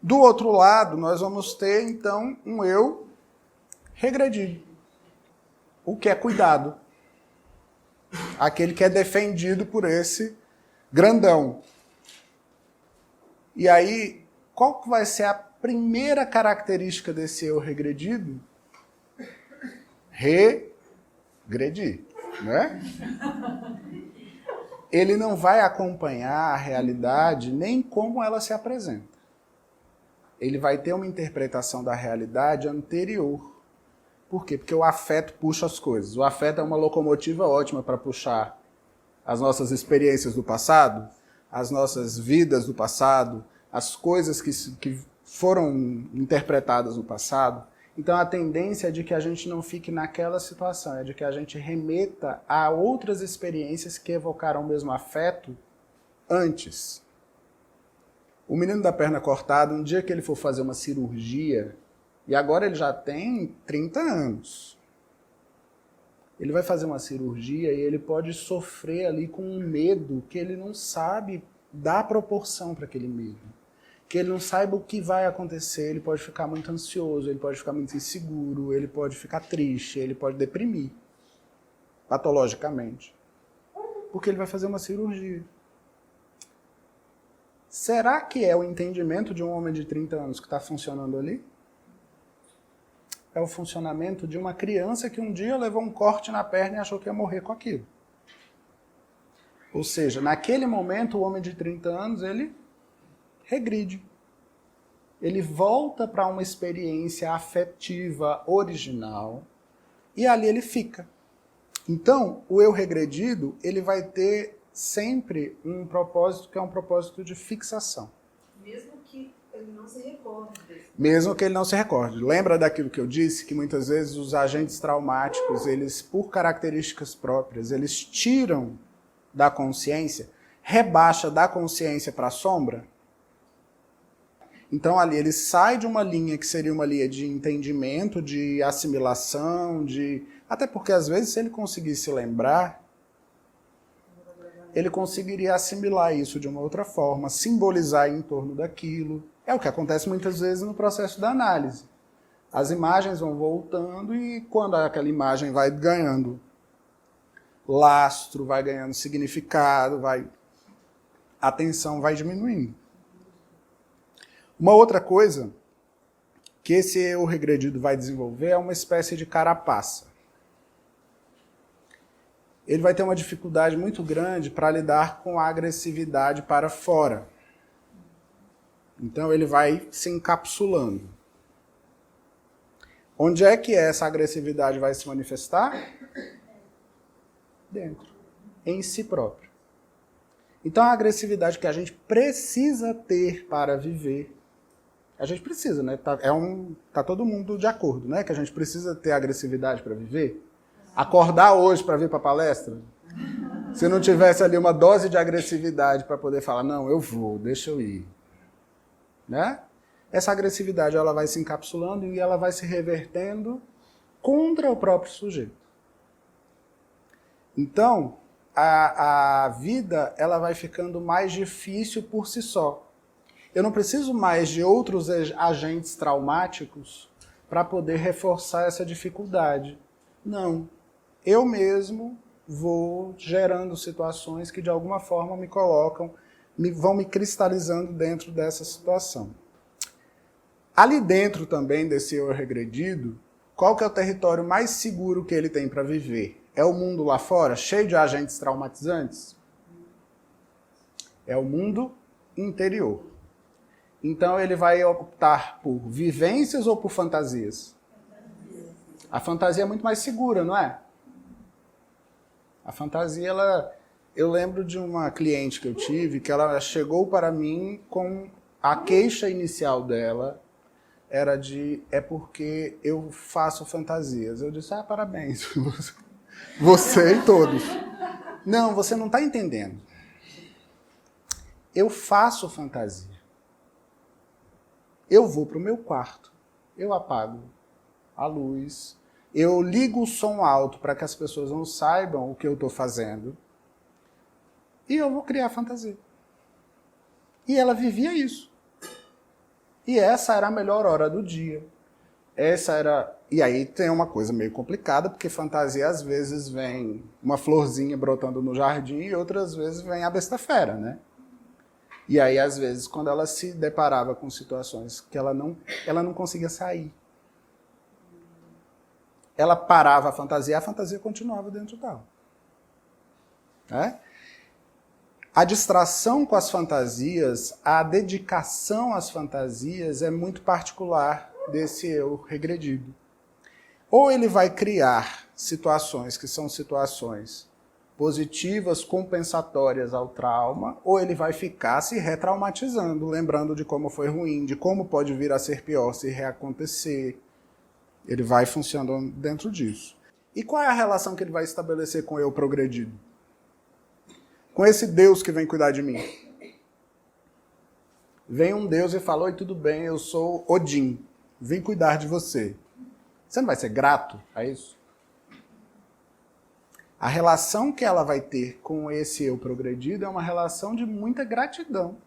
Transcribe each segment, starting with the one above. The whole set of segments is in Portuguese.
Do outro lado, nós vamos ter, então, um eu regredido. O que é cuidado. Aquele que é defendido por esse grandão. E aí, qual que vai ser a primeira característica desse eu regredido? Regredir, né? Ele não vai acompanhar a realidade nem como ela se apresenta. Ele vai ter uma interpretação da realidade anterior. Por quê? Porque o afeto puxa as coisas. O afeto é uma locomotiva ótima para puxar as nossas experiências do passado, as nossas vidas do passado, as coisas que foram interpretadas no passado. Então a tendência é de que a gente não fique naquela situação, é de que a gente remeta a outras experiências que evocaram o mesmo afeto antes. O menino da perna cortada, um dia que ele for fazer uma cirurgia, e agora ele já tem 30 anos, ele vai fazer uma cirurgia e ele pode sofrer ali com um medo que ele não sabe dar proporção para aquele medo. Que ele não saiba o que vai acontecer, ele pode ficar muito ansioso, ele pode ficar muito inseguro, ele pode ficar triste, ele pode deprimir, patologicamente, porque ele vai fazer uma cirurgia. Será que é o entendimento de um homem de 30 anos que está funcionando ali? É o funcionamento de uma criança que um dia levou um corte na perna e achou que ia morrer com aquilo. Ou seja, naquele momento, o homem de 30 anos, ele regride. Ele volta para uma experiência afetiva original e ali ele fica. Então, o eu regredido, ele vai ter sempre um propósito que é um propósito de fixação. Mesmo que ele não se recorde desse. Mesmo que ele não se recorde. Lembra daquilo que eu disse? Que muitas vezes os agentes traumáticos, eles, por características próprias, eles tiram da consciência, rebaixa da consciência para a sombra. Então ali ele sai de uma linha que seria uma linha de entendimento, de assimilação, até porque às vezes se ele conseguisse lembrar, ele conseguiria assimilar isso de uma outra forma, simbolizar em torno daquilo. É o que acontece muitas vezes no processo da análise. As imagens vão voltando e quando aquela imagem vai ganhando lastro, vai ganhando significado, a tensão vai diminuindo. Uma outra coisa que esse eu regredido vai desenvolver é uma espécie de carapaça. Ele vai ter uma dificuldade muito grande para lidar com a agressividade para fora. Então ele vai se encapsulando. Onde é que essa agressividade vai se manifestar? Dentro, em si próprio. Então a agressividade que a gente precisa ter para viver, a gente precisa, né? Tá todo mundo de acordo, né? Que a gente precisa ter agressividade para viver. Acordar hoje para vir para a palestra, se não tivesse ali uma dose de agressividade para poder falar, não, eu vou, deixa eu ir. Né? Essa agressividade ela vai se encapsulando e ela vai se revertendo contra o próprio sujeito. Então, a vida ela vai ficando mais difícil por si só. Eu não preciso mais de outros agentes traumáticos para poder reforçar essa dificuldade. Não. Eu mesmo vou gerando situações que de alguma forma me colocam, vão me cristalizando dentro dessa situação. Ali dentro também desse eu regredido, qual que é o território mais seguro que ele tem para viver? É o mundo lá fora, cheio de agentes traumatizantes? É o mundo interior. Então ele vai optar por vivências ou por fantasias? A fantasia é muito mais segura, não é? A fantasia, eu lembro de uma cliente que eu tive, que ela chegou para mim com a queixa inicial dela, era é porque eu faço fantasias. Eu disse, parabéns, você e todos. Não, você não está entendendo. Eu faço fantasia. Eu vou para o meu quarto, eu apago a luz, eu ligo o som alto para que as pessoas não saibam o que eu estou fazendo e eu vou criar fantasia. E ela vivia isso. E essa era a melhor hora do dia. Essa era... E aí tem uma coisa meio complicada, porque fantasia às vezes vem uma florzinha brotando no jardim e outras vezes vem a besta-fera, né? E aí, às vezes, quando ela se deparava com situações que ela não conseguia sair, ela parava a fantasia continuava dentro dela. Né? A distração com as fantasias, a dedicação às fantasias é muito particular desse eu regredido. Ou ele vai criar situações que são situações positivas, compensatórias ao trauma, ou ele vai ficar se retraumatizando, lembrando de como foi ruim, de como pode vir a ser pior se reacontecer. Ele vai funcionando dentro disso. E qual é a relação que ele vai estabelecer com o eu progredido? Com esse Deus que vem cuidar de mim. Vem um Deus e fala, oi, tudo bem, eu sou Odin, vim cuidar de você. Você não vai ser grato a isso? A relação que ela vai ter com esse eu progredido é uma relação de muita gratidão.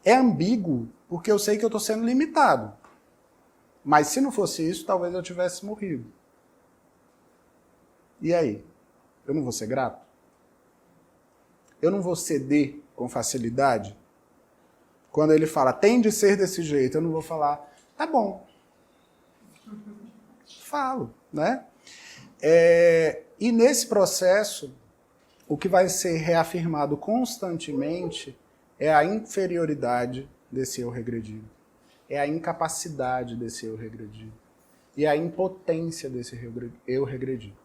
É ambíguo, porque eu sei que eu estou sendo limitado. Mas se não fosse isso, talvez eu tivesse morrido. E aí? Eu não vou ser grato? Eu não vou ceder com facilidade? Quando ele fala, tem de ser desse jeito, eu não vou falar, tá bom. Falo, né? E nesse processo, o que vai ser reafirmado constantemente é a inferioridade desse eu regredido. É a incapacidade desse eu regredido. E a impotência desse eu regredido.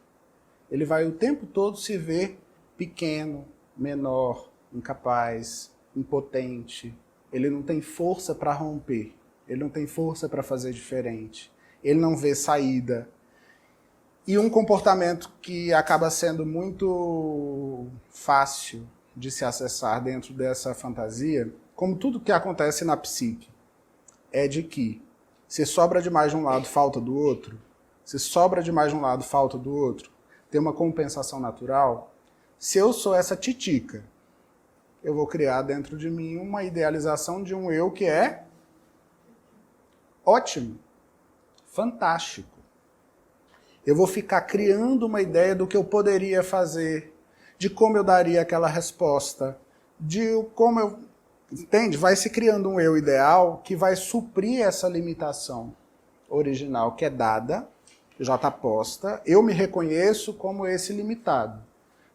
Ele vai o tempo todo se ver pequeno, menor, incapaz, impotente. Ele não tem força para romper. Ele não tem força para fazer diferente. Ele não vê saída. E um comportamento que acaba sendo muito fácil de se acessar dentro dessa fantasia, como tudo que acontece na psique, é de que se sobra demais de um lado, falta do outro, se sobra demais de um lado, falta do outro, tem uma compensação natural. Se eu sou essa titica, eu vou criar dentro de mim uma idealização de um eu que é ótimo, fantástico. Eu vou ficar criando uma ideia do que eu poderia fazer, de como eu daria aquela resposta, de como eu... Entende? Vai se criando um eu ideal que vai suprir essa limitação original que é dada, já está posta. Eu me reconheço como esse limitado,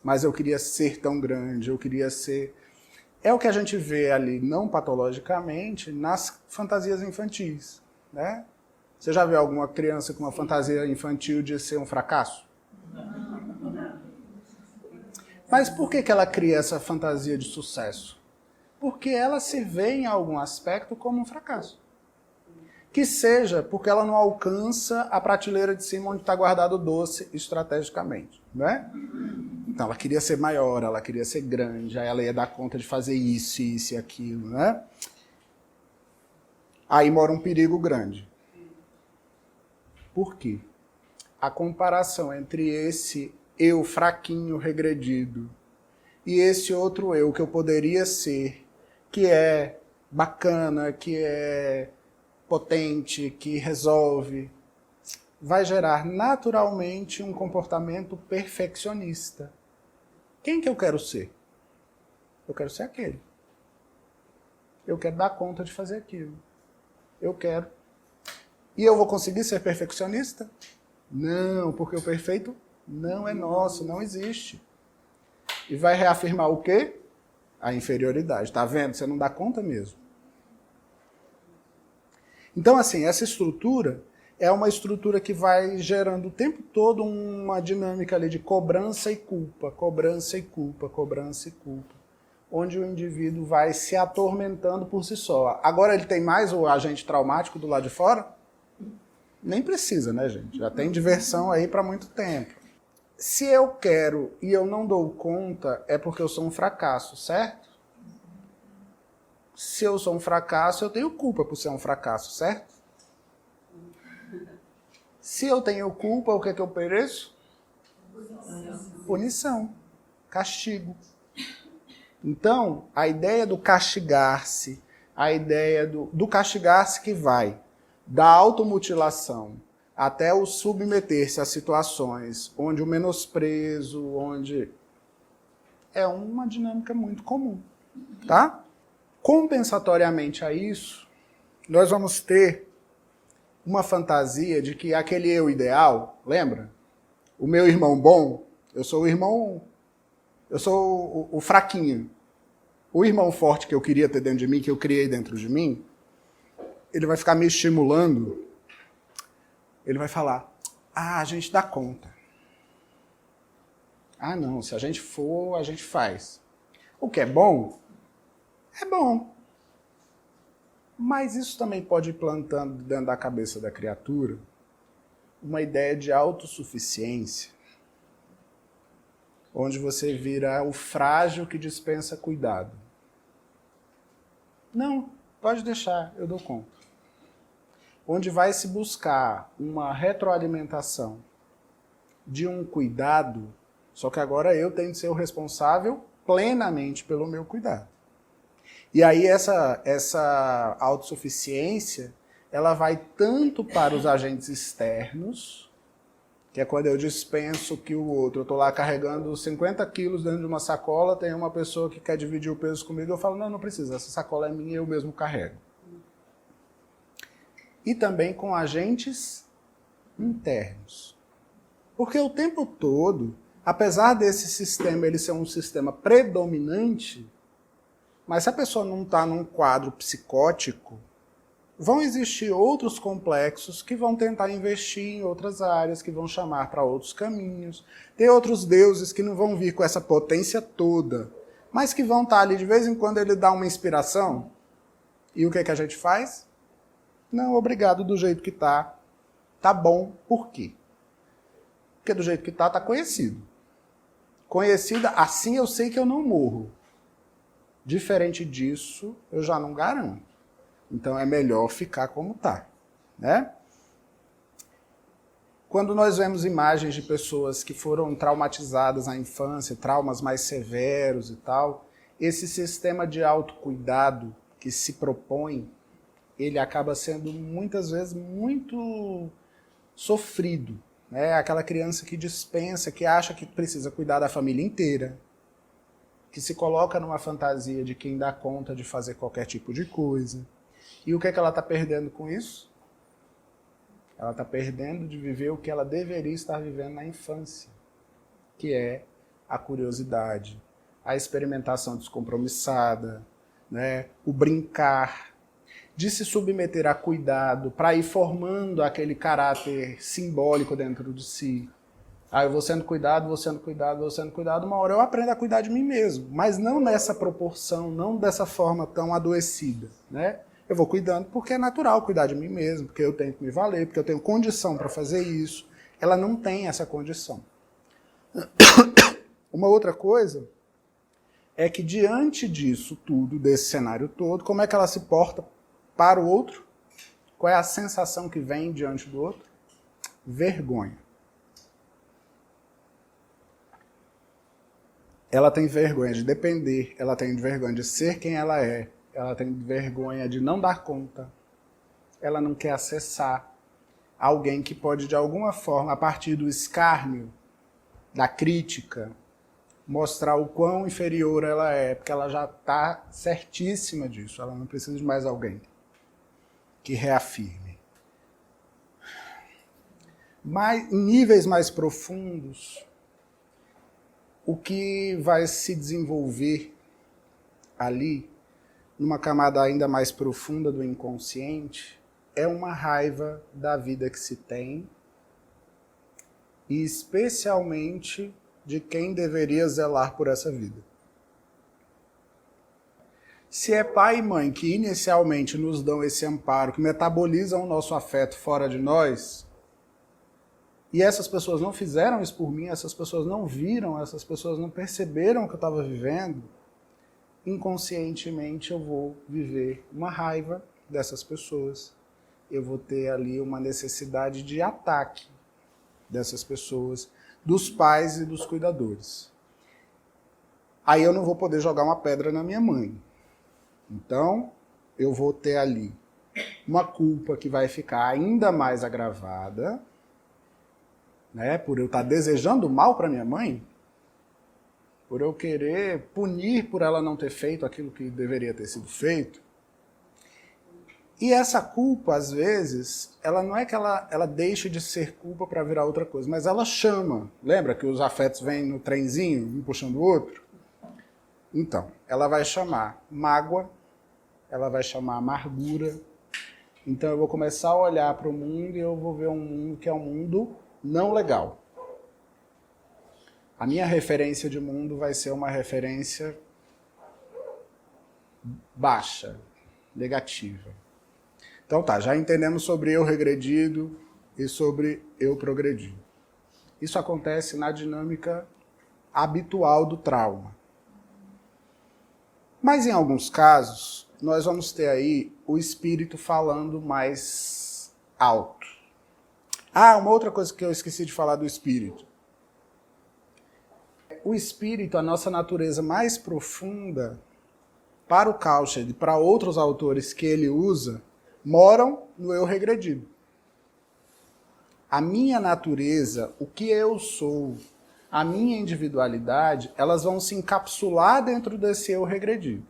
mas eu queria ser tão grande, eu queria ser... É o que a gente vê ali, não patologicamente, nas fantasias infantis, né? Você já viu alguma criança com uma fantasia infantil de ser um fracasso? Mas por que ela cria essa fantasia de sucesso? Porque ela se vê em algum aspecto como um fracasso. Que seja porque ela não alcança a prateleira de cima onde está guardado o doce estrategicamente, né? Então ela queria ser maior, ela queria ser grande, aí ela ia dar conta de fazer isso, isso e aquilo, né? Aí mora um perigo grande. Por quê? A comparação entre esse eu fraquinho, regredido, e esse outro eu que eu poderia ser, que é bacana, que é potente, que resolve, vai gerar naturalmente um comportamento perfeccionista. Quem que eu quero ser? Eu quero ser aquele. Eu quero dar conta de fazer aquilo. Eu quero. E eu vou conseguir ser perfeccionista? Não, porque o perfeito não é nosso, não existe. E vai reafirmar o quê? A inferioridade. Tá vendo? Você não dá conta mesmo. Então, assim, essa estrutura é uma estrutura que vai gerando o tempo todo uma dinâmica ali de cobrança e culpa, cobrança e culpa, cobrança e culpa, onde o indivíduo vai se atormentando por si só. Agora ele tem mais o agente traumático do lado de fora? Nem precisa, né, gente? Já tem diversão aí para muito tempo. Se eu quero e eu não dou conta, é porque eu sou um fracasso, certo? Se eu sou um fracasso, eu tenho culpa por ser um fracasso, certo? Se eu tenho culpa, o que é que eu mereço? Punição, castigo. Então, a ideia do castigar-se, a ideia do castigar-se que vai da automutilação até o submeter-se a situações onde o menosprezo, onde é uma dinâmica muito comum, tá? Compensatoriamente a isso, nós vamos ter uma fantasia de que aquele eu ideal, lembra? O meu irmão bom, eu sou o irmão, eu sou o fraquinho. O irmão forte que eu queria ter dentro de mim, que eu criei dentro de mim, ele vai ficar me estimulando, ele vai falar, a gente dá conta. Não, se a gente for, a gente faz. O que é bom, mas isso também pode ir plantando dentro da cabeça da criatura uma ideia de autossuficiência, onde você vira o frágil que dispensa cuidado. Não, pode deixar, eu dou conta. Onde vai se buscar uma retroalimentação de um cuidado, só que agora eu tenho que ser o responsável plenamente pelo meu cuidado. E aí essa autossuficiência, ela vai tanto para os agentes externos, que é quando eu dispenso que o outro, eu estou lá carregando 50 quilos dentro de uma sacola, tem uma pessoa que quer dividir o peso comigo, eu falo, não precisa, essa sacola é minha, eu mesmo carrego. E também com agentes internos. Porque o tempo todo, apesar desse sistema ele ser um sistema predominante, mas se a pessoa não está num quadro psicótico, vão existir outros complexos que vão tentar investir em outras áreas, que vão chamar para outros caminhos. Tem outros deuses que não vão vir com essa potência toda, mas que vão estar ali de vez em quando ele dá uma inspiração. E o que a gente faz? Não, obrigado, do jeito que tá. Tá bom. Por quê? Porque do jeito que tá conhecido. Conhecida, assim eu sei que eu não morro. Diferente disso, eu já não garanto. Então é melhor ficar como tá, né? Quando nós vemos imagens de pessoas que foram traumatizadas na infância, traumas mais severos e tal, esse sistema de autocuidado que se propõe, ele acaba sendo muitas vezes muito sofrido, né? Aquela criança que dispensa, que acha que precisa cuidar da família inteira, que se coloca numa fantasia de quem dá conta de fazer qualquer tipo de coisa. E o que ela está perdendo com isso? Ela está perdendo de viver o que ela deveria estar vivendo na infância, que é a curiosidade, a experimentação descompromissada, né? O brincar, de se submeter a cuidado para ir formando aquele caráter simbólico dentro de si. Eu vou sendo cuidado, uma hora eu aprendo a cuidar de mim mesmo, mas não nessa proporção, não dessa forma tão adoecida, né? Eu vou cuidando porque é natural cuidar de mim mesmo, porque eu tenho que me valer, porque eu tenho condição para fazer isso. Ela não tem essa condição. Uma outra coisa é que diante disso tudo, desse cenário todo, como é que ela se porta para o outro? Qual é a sensação que vem diante do outro? Vergonha. Ela tem vergonha de depender, ela tem vergonha de ser quem ela é, ela tem vergonha de não dar conta, ela não quer acessar alguém que pode, de alguma forma, a partir do escárnio, da crítica, mostrar o quão inferior ela é, porque ela já está certíssima disso, ela não precisa de mais alguém que reafirme. Mas, em níveis mais profundos, o que vai se desenvolver ali, numa camada ainda mais profunda do inconsciente, é uma raiva da vida que se tem e especialmente de quem deveria zelar por essa vida. Se é pai e mãe que inicialmente nos dão esse amparo, que metabolizam o nosso afeto fora de nós, e essas pessoas não fizeram isso por mim, essas pessoas não viram, essas pessoas não perceberam o que eu estava vivendo, inconscientemente eu vou viver uma raiva dessas pessoas. Eu vou ter ali uma necessidade de ataque dessas pessoas, dos pais e dos cuidadores. Aí eu não vou poder jogar uma pedra na minha mãe. Então, eu vou ter ali uma culpa que vai ficar ainda mais agravada, né, por eu estar desejando mal para minha mãe, por eu querer punir por ela não ter feito aquilo que deveria ter sido feito. E essa culpa, às vezes, ela não é que ela deixe de ser culpa para virar outra coisa, mas ela chama. Lembra que os afetos vêm no trenzinho, um puxando o outro? Então, ela vai chamar mágoa, ela vai chamar amargura. Então eu vou começar a olhar para o mundo e eu vou ver um mundo que é um mundo não legal. A minha referência de mundo vai ser uma referência baixa, negativa. Então tá, já entendemos sobre eu regredido e sobre eu progredido. Isso acontece na dinâmica habitual do trauma. Mas em alguns casos, nós vamos ter aí o espírito falando mais alto. Ah, uma outra coisa que eu esqueci de falar do espírito. O espírito, a nossa natureza mais profunda, para o Kaushal e para outros autores que ele usa, moram no eu regredido. A minha natureza, o que eu sou, a minha individualidade, elas vão se encapsular dentro desse eu regredido.